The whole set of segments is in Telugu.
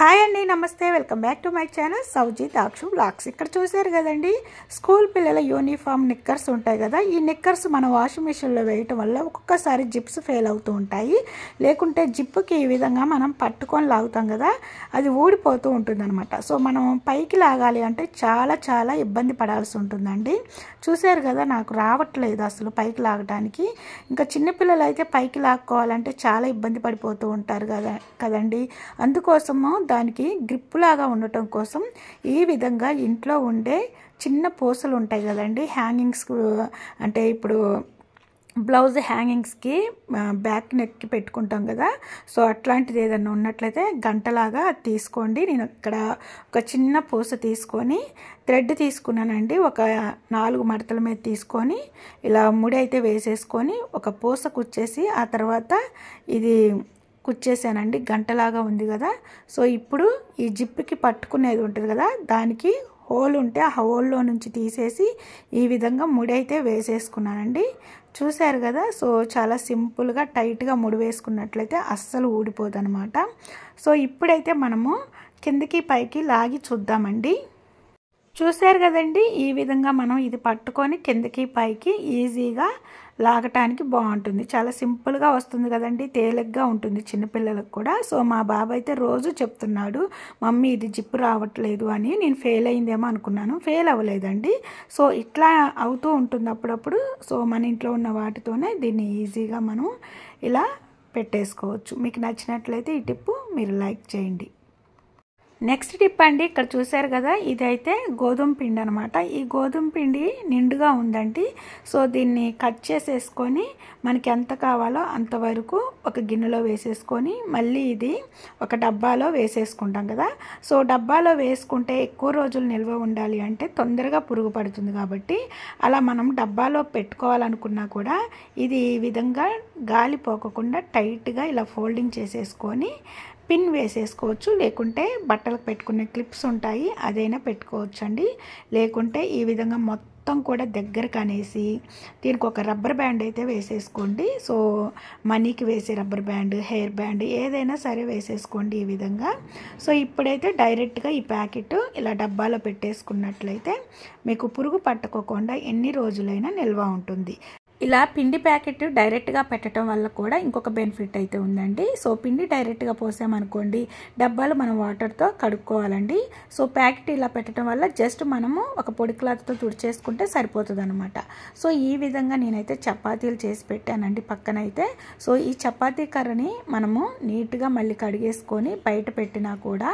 హాయ్ అండి, నమస్తే. Welcome back to my channel Sowji Dakshu blogs. ఇక్కడ చూసారు కదండి, స్కూల్ పిల్లల యూనిఫామ్ నిక్కర్స్ ఉంటాయి కదా. ఈ నిక్కర్స్ మన వాషింగ్ మిషన్లో వేయటం వల్ల ఒక్కొక్కసారి జిప్స్ ఫెయిల్ అవుతూ ఉంటాయి. లేకుంటే జిప్పుకి ఈ విధంగా మనం పట్టుకొని లాగుతాం కదా, అది ఊడిపోతూ ఉంటుందన్నమాట. సో మనం పైకి లాగాలి అంటే చాలా ఇబ్బంది పడాల్సి ఉంటుందండి. చూసారు కదా, నాకు రావట్లేదు అసలు పైకి లాగటానికి. ఇంకా చిన్నపిల్లలు అయితే పైకి లాక్కోవాలంటే చాలా ఇబ్బంది పడిపోతూ ఉంటారు కదండి. అందుకోసము దానికి గ్రిప్ లాగా ఉండటం కోసం ఈ విధంగా ఇంట్లో ఉండే చిన్న పూసలు ఉంటాయి కదండి, హ్యాంగింగ్స్. అంటే ఇప్పుడు బ్లౌజ్ హ్యాంగింగ్స్కి బ్యాక్ నెక్కి పెట్టుకుంటాం కదా, సో అట్లాంటిది ఏదైనా ఉన్నట్లయితే గంటలాగా తీసుకోండి. నేను ఇక్కడ ఒక చిన్న పూస తీసుకొని థ్రెడ్ తీసుకున్నానండి. ఒక 4 మడతల మీద తీసుకొని ఇలా ముడి అయితే వేసేసుకొని ఒక పూస కుచ్చేసి ఆ తర్వాత ఇది కుచ్చేసానండి. గంటలాగా ఉంది కదా. సో ఇప్పుడు ఈ జిప్కి పట్టుకునేది ఉంటుంది కదా, దానికి హోల్ ఉంటే ఆ హోల్లో నుంచి తీసేసి ఈ విధంగా ముడి అయితే వేసేసుకున్నానండి. చూశారు కదా. సో చాలా సింపుల్గా టైట్గా ముడి వేసుకున్నట్లయితే అస్సలు ఊడిపోదు అనమాట. సో ఇప్పుడైతే మనము కిందకి పైకి లాగి చూద్దామండి. చూశారు కదండి, ఈ విధంగా మనం ఇది పట్టుకొని కిందకి పైకి ఈజీగా లాగటానికి బాగుంటుంది. చాలా సింపుల్గా వస్తుంది కదండి, తేలిగ్గా ఉంటుంది చిన్నపిల్లలకు కూడా. సో మా బాబు అయితే రోజు చెప్తున్నాడు, మమ్మీ ఇది జిప్పు రావట్లేదు అని. నేను ఫెయిల్ అయిందేమో అనుకున్నాను, ఫెయిల్ అవ్వలేదండి. సో ఇట్లా అవుతూ ఉంటుంది అప్పుడప్పుడు. సో మన ఇంట్లో ఉన్న వాటితోనే దీన్ని ఈజీగా మనం ఇలా పెట్టేసుకోవచ్చు. మీకు నచ్చినట్లయితే ఈ టిప్పు మీరు లైక్ చేయండి. నెక్స్ట్ టిప్ అండి, ఇక్కడ చూశారు కదా, ఇదైతే గోధుమ పిండి అనమాట. ఈ గోధుమ పిండి నిండుగా ఉందండి. సో దీన్ని కట్ చేసేసుకొని మనకి ఎంత కావాలో అంతవరకు ఒక గిన్నెలో వేసేసుకొని మళ్ళీ ఇది ఒక డబ్బాలో వేసేసుకుంటాం కదా. సో డబ్బాలో వేసుకుంటే ఎక్కువ రోజులు నిల్వ ఉండాలి అంటే తొందరగా పురుగు పడుతుంది కాబట్టి అలా మనం డబ్బాలో పెట్టుకోవాలనుకున్నా కూడా ఇది ఈ విధంగా గాలి పోకకుండా టైట్గా ఇలా ఫోల్డింగ్ చేసేసుకొని పిన్ వేసేసుకోవచ్చు. లేకుంటే బట్టలకు పెట్టుకునే క్లిప్స్ ఉంటాయి, అదైనా పెట్టుకోవచ్చు అండి. లేకుంటే ఈ విధంగా మొత్తం కూడా దగ్గరకు అనేసి దీనికి ఒక రబ్బర్ బ్యాండ్ అయితే వేసేసుకోండి. సో మనీకి వేసే రబ్బర్ బ్యాండ్, హెయిర్ బ్యాండ్ ఏదైనా సరే వేసేసుకోండి ఈ విధంగా. సో ఇప్పుడైతే డైరెక్ట్గా ఈ ప్యాకెట్ ఇలా డబ్బాలో పెట్టేసుకున్నట్లయితే మీకు పురుగు పట్టుకోకుండా ఎన్ని రోజులైనా నిల్వ ఉంటుంది. ఇలా పిండి ప్యాకెట్ డైరెక్ట్గా పెట్టడం వల్ల కూడా ఇంకొక బెనిఫిట్ అయితే ఉందండి. సో పిండి డైరెక్ట్గా పోసామనుకోండి, డబ్బాలు మనం వాటర్తో కడుక్కోవాలండి. సో ప్యాకెట్ ఇలా పెట్టడం వల్ల జస్ట్ మనము ఒక పొడి క్లాత్తో తుడిచేసుకుంటే సరిపోతుంది అనమాట. సో ఈ విధంగా నేనైతే చపాతీలు చేసి పెట్టానండి పక్కనైతే. సో ఈ చపాతీ కర్రని మనము నీట్గా మళ్ళీ కడిగేసుకొని బయట పెట్టినా కూడా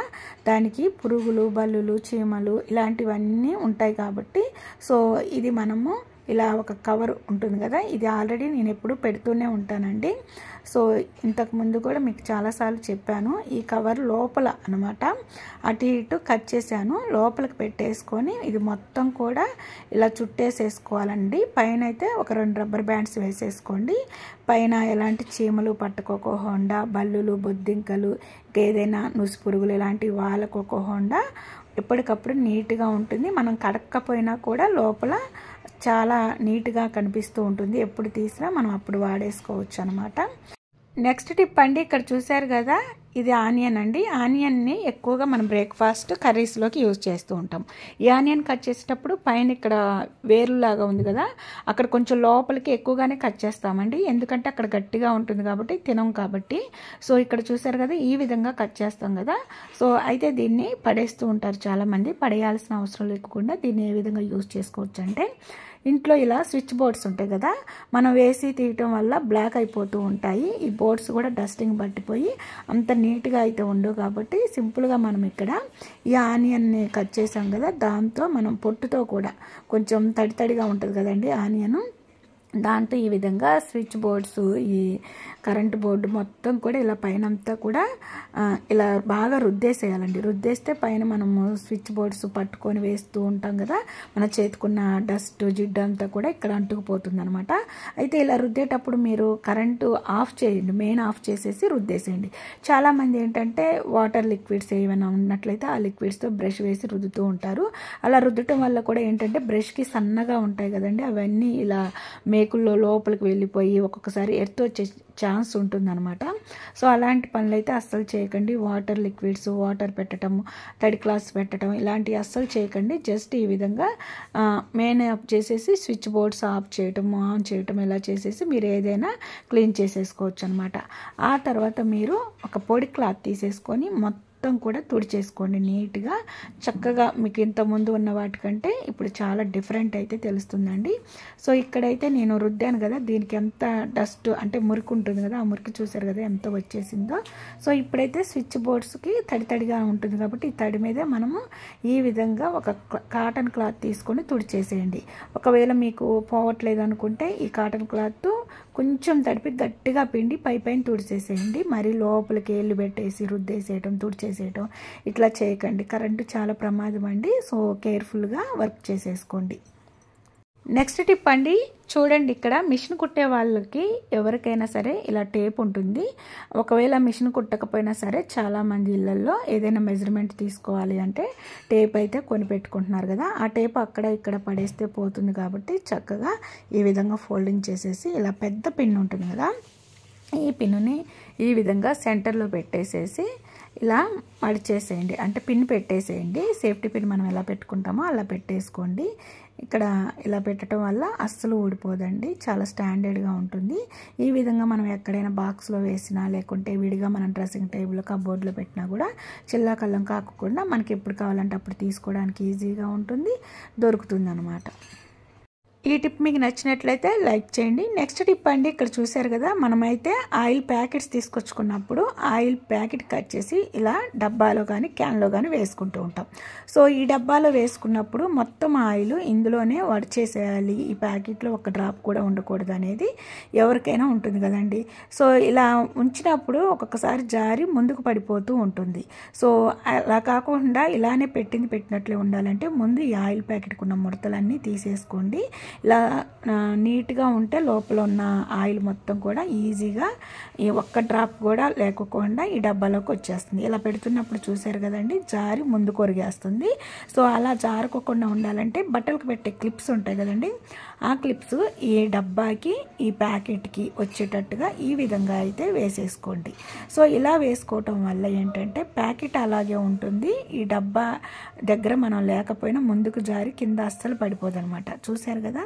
దానికి పురుగులు, బల్లులు, చీమలు ఇలాంటివన్నీ ఉంటాయి కాబట్టి సో ఇది మనము ఇలా ఒక కవర్ ఉంటుంది కదా, ఇది ఆల్రెడీ నేను ఎప్పుడు పెడుతూనే ఉంటానండి. సో ఇంతకుముందు కూడా మీకు చాలాసార్లు చెప్పాను. ఈ కవర్ లోపల అనమాట అటు ఇటు కట్ చేశాను, లోపలికి పెట్టేసుకొని ఇది మొత్తం కూడా ఇలా చుట్టేసేసుకోవాలండి. పైన అయితే ఒక 2 రబ్బర్ బ్యాండ్స్ వేసేసుకోండి. పైన ఎలాంటి చీమలు పట్టుకోకుండా, బల్లులు, బొద్దింకలు, ఏదైనా నుసి పురుగులు ఇలాంటివి వాళ్ళకోకుండా ఎప్పటికప్పుడు నీట్గా ఉంటుంది. మనం కడక్కపోయినా కూడా లోపల చాలా నీట్గా కనిపిస్తూ ఉంటుంది. ఎప్పుడు తీసినా మనం అప్పుడు వాడేసుకోవచ్చు అనమాట. నెక్స్ట్ టిప్ అండి, ఇక్కడ చూశారు కదా, ఇది ఆనియన్ అండి. ఆనియన్ని ఎక్కువగా మనం బ్రేక్ఫాస్ట్ కర్రీస్లోకి యూజ్ చేస్తూ ఉంటాం. ఈ ఆనియన్ కట్ చేసేటప్పుడు పైన ఇక్కడ వేరులాగా ఉంది కదా, అక్కడ కొంచెం లోపలికి ఎక్కువగానే కట్ చేస్తామండి. ఎందుకంటే అక్కడ గట్టిగా ఉంటుంది కాబట్టి తినం కాబట్టి. సో ఇక్కడ చూసారు కదా, ఈ విధంగా కట్ చేస్తాం కదా. సో అయితే దీన్ని పడేస్తూ ఉంటారు చాలామంది. పడేయాల్సిన అవసరం లేకుండా దీన్ని ఏ విధంగా యూజ్ చేసుకోవచ్చు అంటే, ఇంట్లో ఇలా స్విచ్ బోర్డ్స్ ఉంటాయి కదా, మనం వేసి తీయటం వల్ల బ్లాక్ అయిపోతూ ఉంటాయి. ఈ బోర్డ్స్ కూడా డస్టింగ్ పట్టిపోయి అంత నీట్గా అయితే ఉండవు కాబట్టి సింపుల్గా మనం ఇక్కడ ఈ ఆనియన్ని కట్ చేసాం కదా, దాంతో మనం పొట్టుతో కూడా కొంచెం తడిగా ఉంటుంది కదండి ఆనియన్, దాంతో ఈ విధంగా స్విచ్ బోర్డ్స్, ఈ కరెంటు బోర్డు మొత్తం కూడా ఇలా పైన అంతా కూడా ఇలా బాగా రుద్దేసేయాలండి. రుద్దేస్తే పైన మనము స్విచ్ బోర్డ్స్ పట్టుకొని వేస్తూ ఉంటాం కదా, మన చేతికున్న డస్ట్ జిడ్డు అంతా కూడా ఇక్కడ అంటుకుపోతుంది అనమాట. అయితే ఇలా రుద్దేటప్పుడు మీరు కరెంటు ఆఫ్ చేయండి, మెయిన్ ఆఫ్ చేసేసి రుద్దేసేయండి. చాలామంది ఏంటంటే వాటర్ లిక్విడ్స్ ఏమైనా ఉన్నట్లయితే ఆ లిక్విడ్స్తో బ్రష్ వేసి రుద్దుతూ ఉంటారు. అలా రుద్దటం వల్ల కూడా ఏంటంటే బ్రష్కి సన్నగా ఉంటాయి కదండి, అవన్నీ ఇలా మేకుల్లో లోపలికి వెళ్ళిపోయి ఒక్కొక్కసారి ఎర్త్ వచ్చే ఛాన్స్ ఉంటుందన్నమాట. సో అలాంటి పనులు అయితే అస్సలు చేయకండి. వాటర్ లిక్విడ్స్, వాటర్ పెట్టడం, తడి క్లాస్ పెట్టడం ఇలాంటివి అస్సలు చేయకండి. జస్ట్ ఈ విధంగా మెయిన్ ఆఫ్ చేసేసి స్విచ్ బోర్డ్స్ ఆఫ్ చేయటం, ఆన్ చేయటం ఇలా చేసేసి మీరు ఏదైనా క్లీన్ చేసేసుకోవచ్చు అనమాట. ఆ తర్వాత మీరు ఒక పొడి క్లాత్ తీసేసుకొని మొత్తం కూడా తుడిచేసుకోండి నీట్గా. చక్కగా మీకు ఇంతకుముందు ఉన్న వాటికంటే ఇప్పుడు చాలా డిఫరెంట్ అయితే తెలుస్తుందండి. సో ఇక్కడైతే నేను రుద్దాను కదా, దీనికి ఎంత డస్ట్ అంటే మురికి ఉంటుంది కదా, ఆ మురికి చూసారు కదా ఎంత వచ్చేసిందో. సో ఇప్పుడైతే స్విచ్ బోర్డ్స్కి తడిగా ఉంటుంది కాబట్టి ఈ తడి మీదే మనము ఈ విధంగా ఒక కాటన్ క్లాత్ తీసుకొని తుడిచేసేయండి. ఒకవేళ మీకు పోవట్లేదు అనుకుంటే ఈ కాటన్ క్లాత్ కొంచెం తడిపి గట్టిగా పిండి పైన తుడిచేసేయండి. మరి లోపలికి ఏళ్ళు పెట్టేసి రుద్దేసేయటం, తుడిచేసేయటం ఇట్లా చేయకండి. కరెంటు చాలా ప్రమాదం అండి. సో కేర్ఫుల్గా వర్క్ చేసేసుకోండి. నెక్స్ట్ టిప్ అండి, చూడండి ఇక్కడ మిషన్ కుట్టే వాళ్ళకి ఎవరికైనా సరే ఇలా టేప్ ఉంటుంది. ఒకవేళ మిషన్ కుట్టకపోయినా సరే చాలామంది ఇళ్ళల్లో ఏదైనా మెజర్మెంట్ తీసుకోవాలి అంటే టేప్ అయితే కొని పెట్టుకుంటున్నారు కదా, ఆ టేప్ అక్కడ ఇక్కడ పడేస్తే పోతుంది. కాబట్టి చక్కగా ఈ విధంగా ఫోల్డింగ్ చేసేసి ఇలా పెద్ద పిన్ ఉంటుంది కదా, ఈ పిన్నుని ఈ విధంగా సెంటర్లో పెట్టేసేసి ఇలా మడిచేసేయండి. అంటే పిన్ పెట్టేసేయండి. సేఫ్టీ పిన్ మనం ఎలా పెట్టుకుంటామో అలా పెట్టేసుకోండి. ఇక్కడ ఇలా పెట్టడం వల్ల అస్సలు ఊడిపోదండి, చాలా స్టాండర్డ్గా ఉంటుంది. ఈ విధంగా మనం ఎక్కడైనా బాక్స్లో వేసినా లేకుంటే విడిగా మనం డ్రెస్సింగ్ టేబుల్ కబోర్డ్లో పెట్టినా కూడా చిల్లా కల్లం కాకుండా మనకి ఎప్పుడు కావాలంటే అప్పుడు తీసుకోవడానికి ఈజీగా ఉంటుంది, దొరుకుతుంది అన్నమాట. ఈ టిప్ మీకు నచ్చినట్లయితే లైక్ చేయండి. నెక్స్ట్ టిప్ అండి, ఇక్కడ చూసారు కదా, మనమైతే ఆయిల్ ప్యాకెట్స్ తీసుకొచ్చుకున్నప్పుడు ఆయిల్ ప్యాకెట్ కట్ చేసి ఇలా డబ్బాలో కానీ క్యాన్లో కానీ వేసుకుంటూ ఉంటాం. సో ఈ డబ్బాలో వేసుకున్నప్పుడు మొత్తం ఆయిల్ ఇందులోనే వడిచేసేయాలి, ఈ ప్యాకెట్లో ఒక డ్రాప్ కూడా ఉండకూడదు అనేది ఎవరికైనా ఉంటుంది కదండి. సో ఇలా ఉంచినప్పుడు ఒక్కొక్కసారి జారి ముందుకు పడిపోతూ ఉంటుంది. సో అలా కాకుండా ఇలానే పెట్టినట్లే ఉండాలంటే ముందు ఈ ఆయిల్ ప్యాకెట్కి ఉన్న ముడతలన్నీ తీసేసుకోండి. ఇలా నీట్గా ఉంటే లోపల ఉన్న ఆయిల్ మొత్తం కూడా ఈజీగా ఈ ఒక్క డ్రాప్ కూడా లేకోకుండా ఈ డబ్బాలోకి వచ్చేస్తుంది. ఇలా పెడుతున్నప్పుడు చూసారు కదండి, జారి ముందు కొరిగేస్తుంది. సో అలా జారుకోకుండా ఉండాలంటే బట్టలకు పెట్టే క్లిప్స్ ఉంటాయి కదండి, ఆ క్లిప్స్ ఈ డబ్బాకి ఈ ప్యాకెట్కి వచ్చేటట్టుగా ఈ విధంగా అయితే వేసేసుకోండి. సో ఇలా వేసుకోవటం వల్ల ఏంటంటే ప్యాకెట్ అలాగే ఉంటుంది, ఈ డబ్బా దగ్గర మనం లేకపోయినా ముందుకు జారి కింద అస్సలు పడిపోదు అనమాట. చూసారు కదా,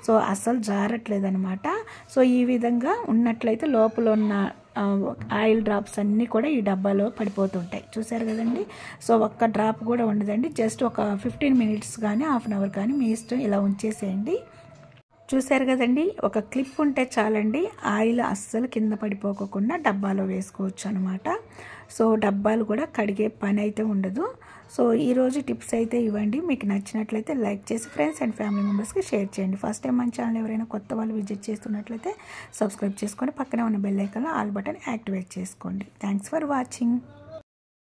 సో అస్సలు జారట్లేదనమాట. సో ఈ విధంగా ఉన్నట్లయితే లోపల ఉన్న ఆయిల్ డ్రాప్స్ అన్నీ కూడా ఈ డబ్బాలో పడిపోతుంటాయి. చూసారు కదండి, సో ఒక్క డ్రాప్ కూడా ఉండదండి. జస్ట్ ఒక 15 మినిట్స్ కానీ హాఫ్ అన్ అవర్ కానీ మీ ఇష్టం, ఇలా ఉంచేసేయండి. చూసారు కదండి, ఒక క్లిప్ ఉంటే చాలండి, ఆయిల్ అస్సలు కింద పడిపోకుండా డబ్బాలో వేసుకోవచ్చు అనమాట. సో డబ్బాలు కూడా కడిగే పని అయితే ఉండదు. సో ఈరోజు టిప్స్ అయితే ఇవ్వండి. మీకు నచ్చినట్లయితే లైక్ చేసి ఫ్రెండ్స్ అండ్ ఫ్యామిలీ మెంబర్స్కి షేర్ చేయండి. ఫస్ట్ టైం మన ఛానల్ ఎవరైనా కొత్త వాళ్ళు విజిట్ చేస్తున్నట్లయితే సబ్స్క్రైబ్ చేసుకొని పక్కనే ఉన్న బెల్ ఐకాన్లో ఆల్ బటన్ యాక్టివేట్ చేసుకోండి. Thanks for watching.